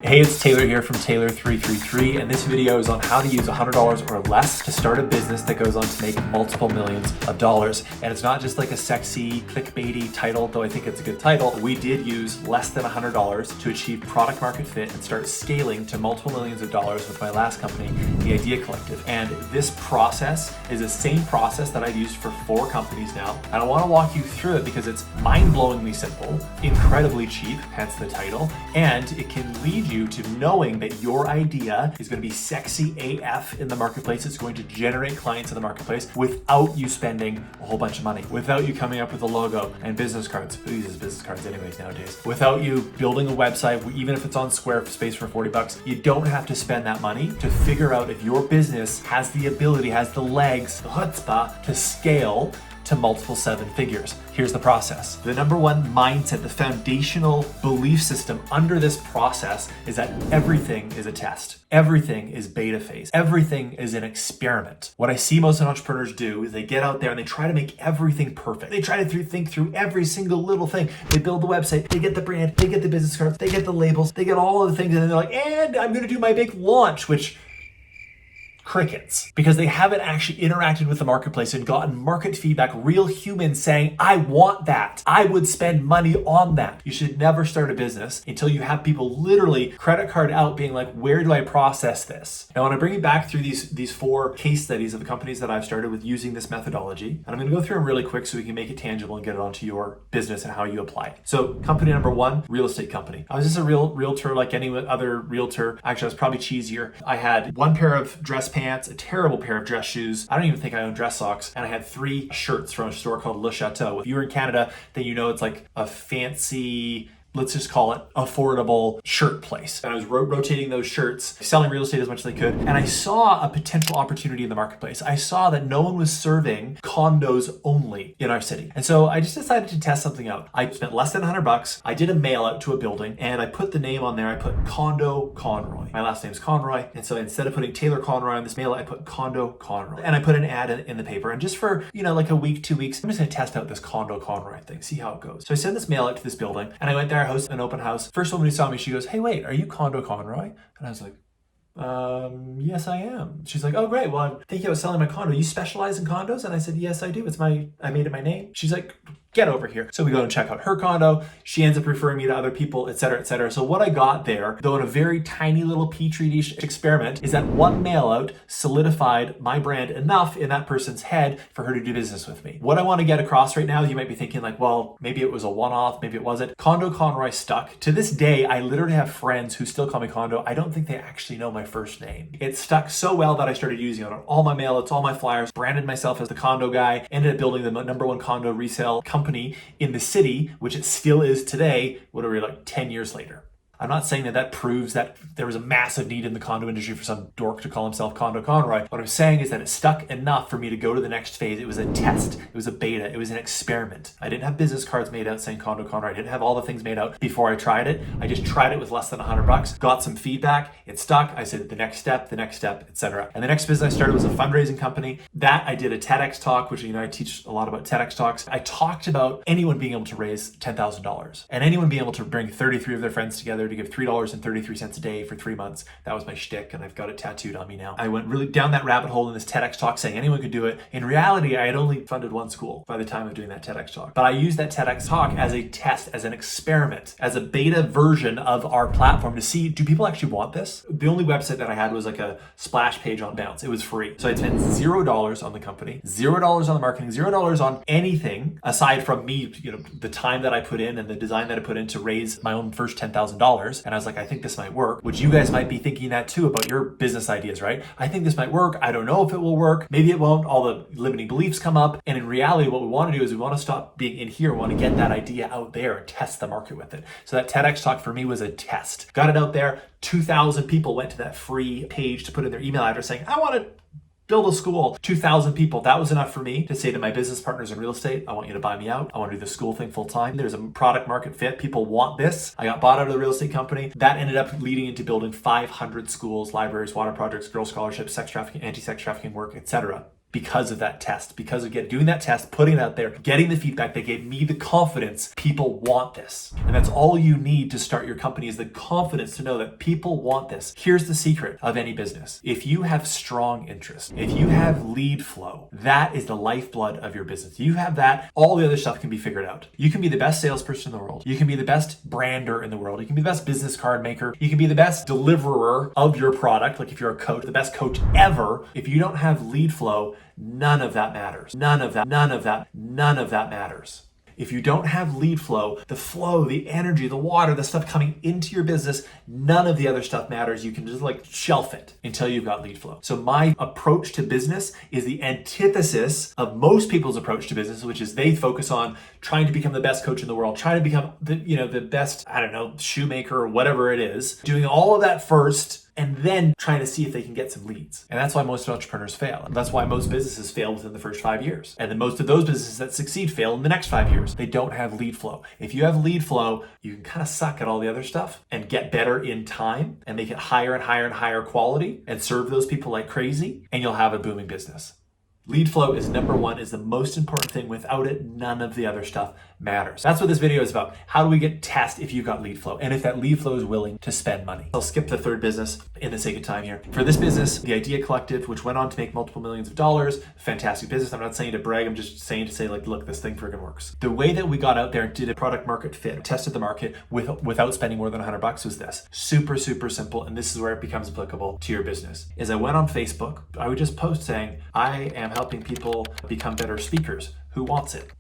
Hey, it's Taylor here from Taylor333, and this video is on how to use $100 or less to start a business that goes on to make multiple millions of dollars. And it's not just like a sexy, clickbaity title, though I think it's a good title. We did use less than $100 to achieve product market fit and start scaling to multiple millions of dollars with my last company, The Idea Collective. And this process is the same process that I've used for 4 companies now. And I want to walk you through it because it's mind-blowingly simple, incredibly cheap, hence the title, and it can lead you to knowing that your idea is going to be sexy AF in the marketplace. It's going to generate clients in the marketplace without you spending a whole bunch of money, without you coming up with a logo and business cards. Who uses business cards anyways nowadays? Without you building a website, even if it's on Squarespace for 40 bucks, you don't have to spend that money to figure out if your business has the ability, has the legs, the chutzpah to scale to multiple 7 figures. Here's the process. The number one mindset, the foundational belief system under this process is that everything is a test. Everything is beta phase. Everything is an experiment. What I see most entrepreneurs do is they get out there and they try to make everything perfect. They try to think through every single little thing. They build the website, they get the brand, they get the business cards, they get the labels, they get all of the things, and then they're like, and I'm gonna do my big launch, which crickets, because they haven't actually interacted with the marketplace and gotten market feedback, real humans saying, I want that. I would spend money on that. You should never start a business until you have people literally credit card out being like, where do I process this? Now, when I bring you back through these 4 case studies of the companies that I've started with using this methodology, and I'm gonna go through them really quick so we can make it tangible and get it onto your business and how you apply it. So company number 1, real estate company. I was just a realtor like any other realtor. Actually, I was probably cheesier. I had 1 pair of dress pants, a terrible pair of dress shoes. I don't even think I own dress socks. And I had 3 shirts from a store called Le Chateau. If you're in Canada, then you know it's like a fancy, let's just call it affordable shirt place. And I was rotating those shirts, selling real estate as much as I could. And I saw a potential opportunity in the marketplace. I saw that no one was serving condos only in our city. And so I just decided to test something out. I spent less than $100. I did a mail out to a building and I put the name on there. I put Condo Conroy. My last name's Conroy. And so instead of putting Taylor Conroy on this mail, I put Condo Conroy. And I put an ad in the paper. And just for, like a week, 2 weeks, I'm just gonna test out this Condo Conroy thing, see how it goes. So I sent this mail out to this building and I went there, I hosted an open house. First woman who saw me, she goes, hey, wait, are you Condo Conroy? And I was like, yes, I am. She's like, oh, great. Well, I'm thinking about selling my condo. You specialize in condos? And I said, yes, I do. I made it my name. She's like, get over here. So we go and check out her condo. She ends up referring me to other people, et cetera, et cetera. So what I got there, though in a very tiny little petri dish experiment, is that 1 mail out solidified my brand enough in that person's head for her to do business with me. What I want to get across right now, you might be thinking like, well, maybe it was a one-off, maybe it wasn't. Condo Conroy stuck. To this day, I literally have friends who still call me Condo. I don't think they actually know my first name. It stuck so well that I started using it on all my mail outs, all my flyers, branded myself as the condo guy, ended up building the number 1 condo resale company in the city, which it still is today, whatever, like 10 years later. I'm not saying that proves that there was a massive need in the condo industry for some dork to call himself Condo Conroy. What I'm saying is that it stuck enough for me to go to the next phase. It was a test. It was a beta. It was an experiment. I didn't have business cards made out saying Condo Conroy. I didn't have all the things made out before I tried it. I just tried it with less than $100, got some feedback. It stuck. I said the next step, etc. And the next business I started was a fundraising company. That I did a TEDx talk, which I teach a lot about TEDx talks. I talked about anyone being able to raise $10,000 and anyone being able to bring 33 of their friends together to give $3.33 a day for 3 months. That was my shtick, and I've got it tattooed on me now. I went really down that rabbit hole in this TEDx talk saying anyone could do it. In reality, I had only funded 1 school by the time of doing that TEDx talk. But I used that TEDx talk as a test, as an experiment, as a beta version of our platform to see, do people actually want this? The only website that I had was like a splash page on Bounce. It was free. So I spent $0 on the company, $0 on the marketing, $0 on anything aside from me, the time that I put in and the design that I put in to raise my own first $10,000. And I was like, I think this might work, which you guys might be thinking that too about your business ideas, right? I think this might work. I don't know if it will work. Maybe it won't. All the limiting beliefs come up. And in reality, what we want to do is we want to stop being in here. We want to get that idea out there and test the market with it. So that TEDx talk for me was a test. Got it out there. 2,000 people went to that free page to put in their email address saying, I want to build a school. 2,000 people. That was enough for me to say to my business partners in real estate, I want you to buy me out. I want to do the school thing full time. There's a product market fit. People want this. I got bought out of the real estate company. That ended up leading into building 500 schools, libraries, water projects, girl scholarships, sex trafficking, anti-sex trafficking work, etc. because of that test, because of doing that test, putting it out there, getting the feedback that gave me the confidence people want this. And that's all you need to start your company, is the confidence to know that people want this. Here's the secret of any business. If you have strong interest, if you have lead flow, that is the lifeblood of your business. You have that, all the other stuff can be figured out. You can be the best salesperson in the world. You can be the best brander in the world. You can be the best business card maker. You can be the best deliverer of your product. Like if you're a coach, the best coach ever. If you don't have lead flow, none of that matters. None of that matters. If you don't have lead flow, the energy, the water, the stuff coming into your business, none of the other stuff matters. You can just like shelf it until you've got lead flow. So my approach to business is the antithesis of most people's approach to business, which is they focus on trying to become the best coach in the world, trying to become the best, shoemaker or whatever it is, doing all of that first, and then trying to see if they can get some leads. And that's why most entrepreneurs fail. And that's why most businesses fail within the first 5 years. And then most of those businesses that succeed fail in the next 5 years. They don't have lead flow. If you have lead flow, you can kind of suck at all the other stuff and get better in time and make it higher and higher and higher quality and serve those people like crazy, and you'll have a booming business. Lead flow is number one, is the most important thing. Without it, none of the other stuff matters. That's what this video is about. How do we get test if you've got lead flow, and if that lead flow is willing to spend money? I'll skip the third business in the sake of time here. For this business, the Idea Collective, which went on to make multiple millions of dollars, fantastic business. I'm not saying to brag, I'm just saying to say, like, look, this thing friggin' works. The way that we got out there and did a product market fit, tested the market without spending more than $100 was this. Super, super simple, and this is where it becomes applicable to your business. Is I went on Facebook, I would just post saying, I am helping people become better speakers. Who wants it?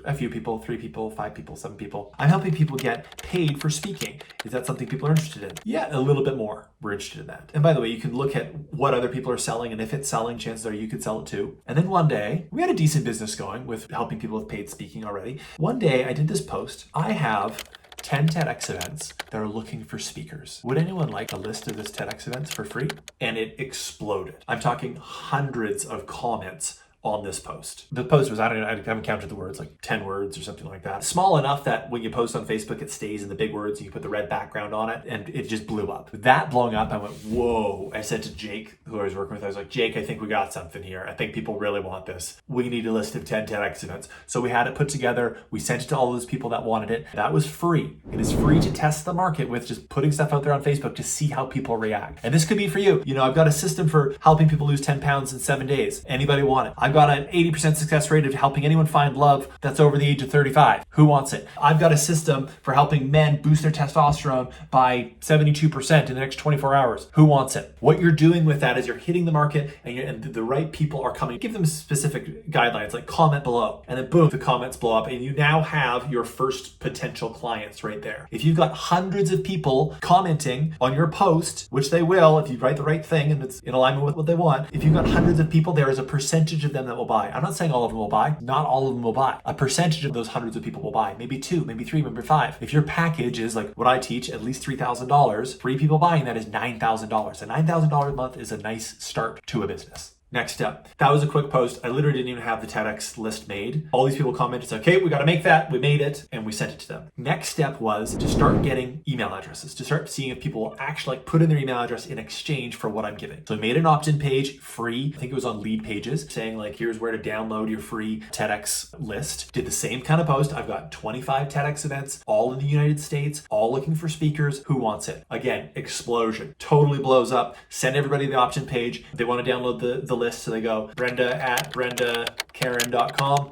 A few people, 3 people, 5 people, 7 people. I'm helping people get paid for speaking. Is that something people are interested in? Yeah, a little bit more. We're interested in that. And by the way, you can look at what other people are selling, and if it's selling, chances are you could sell it too. And then one day, we had a decent business going with helping people with paid speaking already. One day, I did this post. I have 10 TEDx events that are looking for speakers. Would anyone like a list of this TEDx events for free? And it exploded. I'm talking hundreds of comments on this post. The post was, I haven't counted the words, like 10 words or something like that. Small enough that when you post on Facebook, it stays in the big words. You can put the red background on it, and it just blew up. With that blowing up, I went, whoa. I said to Jake, who I was working with, I was like, Jake, I think we got something here. I think people really want this. We need a list of 10 TEDx events. So we had it put together. We sent it to all those people that wanted it. That was free. It is free to test the market with just putting stuff out there on Facebook to see how people react. And this could be for you. I've got a system for helping people lose 10 pounds in 7 days. Anybody want it? I've got an 80% success rate of helping anyone find love that's over the age of 35. Who wants it? I've got a system for helping men boost their testosterone by 72% in the next 24 hours. Who wants it? What you're doing with that is you're hitting the market, and the right people are coming. Give them specific guidelines, like comment below, and then boom, the comments blow up, and you now have your first potential clients right there. If you've got hundreds of people commenting on your post, which they will if you write the right thing and it's in alignment with what they want, if you've got hundreds of people, there is a percentage of them that will buy. I'm not saying all of them will buy. Not all of them will buy. A percentage of those hundreds of people will buy. Maybe 2, maybe 3, maybe 5. If your package is like what I teach, at least $3,000, 3 people buying that is $9,000. A $9,000 a month is a nice start to a business. Next step. That was a quick post. I literally didn't even have the TEDx list made. All these people commented, said, okay, we got to make that. We made it, and we sent it to them. Next step was to start getting email addresses, to start seeing if people will actually put in their email address in exchange for what I'm giving. So I made an opt-in page, free. I think it was on Lead Pages, saying like, here's where to download your free TEDx list. Did the same kind of post. I've got 25 TEDx events, all in the United States, all looking for speakers. Who wants it? Again, explosion. Totally blows up. Send everybody the opt-in page. They want to download the list, so they go brenda@brendakaren.com.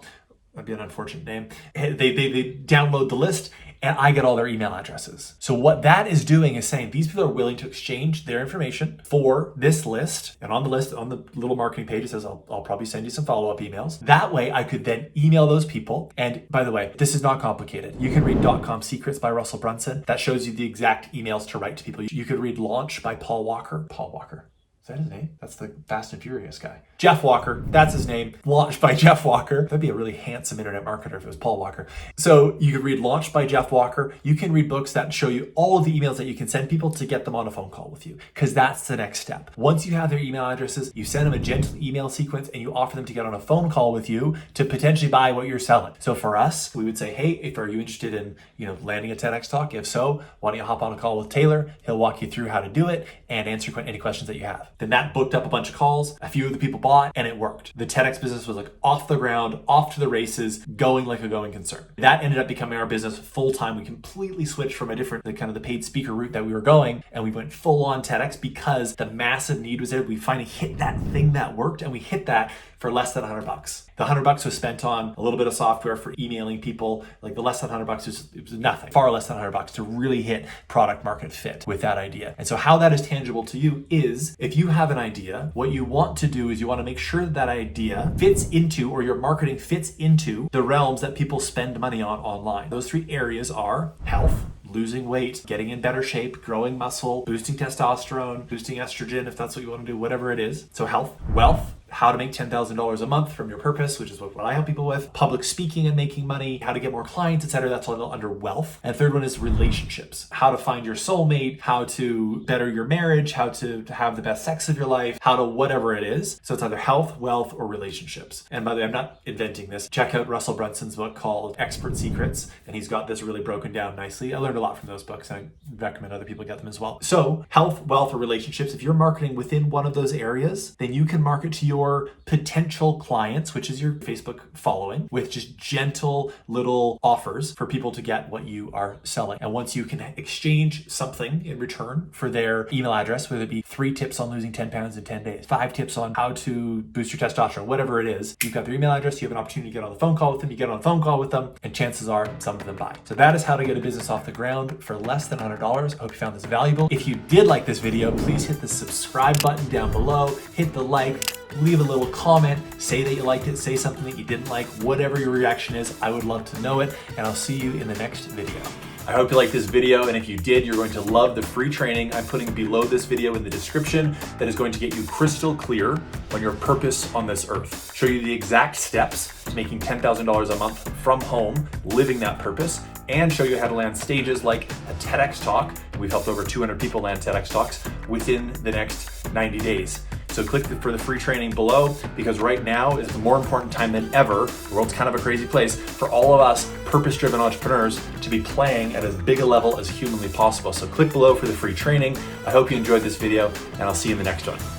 That'd be an unfortunate name. They download the list, and I get all their email addresses. So what that is doing is saying these people are willing to exchange their information for this list. And on the list, on the little marketing page, it says, I'll probably send you some follow-up emails. That way I could then email those people. And by the way, this is not complicated. You can read .com Secrets by Russell Brunson. That shows you the exact emails to write to people. You could read Launch by Paul Walker. Paul Walker. Is that his name? That's the Fast and Furious guy. Jeff Walker, that's his name. Launched by Jeff Walker. That'd be a really handsome internet marketer if it was Paul Walker. So you could read Launched by Jeff Walker. You can read books that show you all of the emails that you can send people to get them on a phone call with you, because that's the next step. Once you have their email addresses, you send them a gentle email sequence, and you offer them to get on a phone call with you to potentially buy what you're selling. So for us, we would say, hey, are you interested in landing a TEDx talk? If so, why don't you hop on a call with Taylor? He'll walk you through how to do it and answer any questions that you have. Then that booked up a bunch of calls. A few of the people bought and it worked. The TEDx business was like off the ground, off to the races, going like a going concern. That ended up becoming our business full time. We completely switched from the paid speaker route that we were going, and we went full on TEDx because the massive need was there. We finally hit that thing that worked, and we hit that for less than $100. The $100 was spent on a little bit of software for emailing people. Like the less than $100 was nothing, far less than $100 to really hit product market fit with that idea. And so how that is tangible to you is if you have an idea, what you want to do is you want to make sure that that idea fits into, or your marketing fits into, the realms that people spend money on online. Those three areas are health, losing weight, getting in better shape, growing muscle, boosting testosterone, boosting estrogen, if that's what you want to do, whatever it is. So health, wealth, how to make $10,000 a month from your purpose, which is what I help people with, public speaking and making money, how to get more clients, etc. That's all under wealth. And third one is relationships, how to find your soulmate, how to better your marriage, how to have the best sex of your life, how to whatever it is. So it's either health, wealth, or relationships. And by the way, I'm not inventing this. Check out Russell Brunson's book called Expert Secrets, and he's got this really broken down nicely. I learned a lot from those books, and I recommend other people get them as well. So health, wealth, or relationships, if you're marketing within one of those areas, then you can market to your potential clients, which is your Facebook following, with just gentle little offers for people to get what you are selling. And once you can exchange something in return for their email address, whether it be 3 tips on losing 10 pounds in 10 days, 5 tips on how to boost your testosterone, whatever it is, you've got their email address, you have an opportunity to get on the phone call with them, you get on a phone call with them, and chances are some of them buy. So that is how to get a business off the ground for less than $100. I hope you found this valuable. If you did like this video, please hit the subscribe button down below, hit the like, leave a little comment, say that you liked it, say something that you didn't like, whatever your reaction is, I would love to know it, and I'll see you in the next video. I hope you liked this video, and if you did, you're going to love the free training I'm putting below this video in the description that is going to get you crystal clear on your purpose on this earth. Show you the exact steps to making $10,000 a month from home, living that purpose, and show you how to land stages like a TEDx talk. We've helped over 200 people land TEDx talks within the next 90 days. So click for the free training below, because right now is a more important time than ever. The world's kind of a crazy place for all of us purpose-driven entrepreneurs to be playing at as big a level as humanly possible. So click below for the free training. I hope you enjoyed this video, and I'll see you in the next one.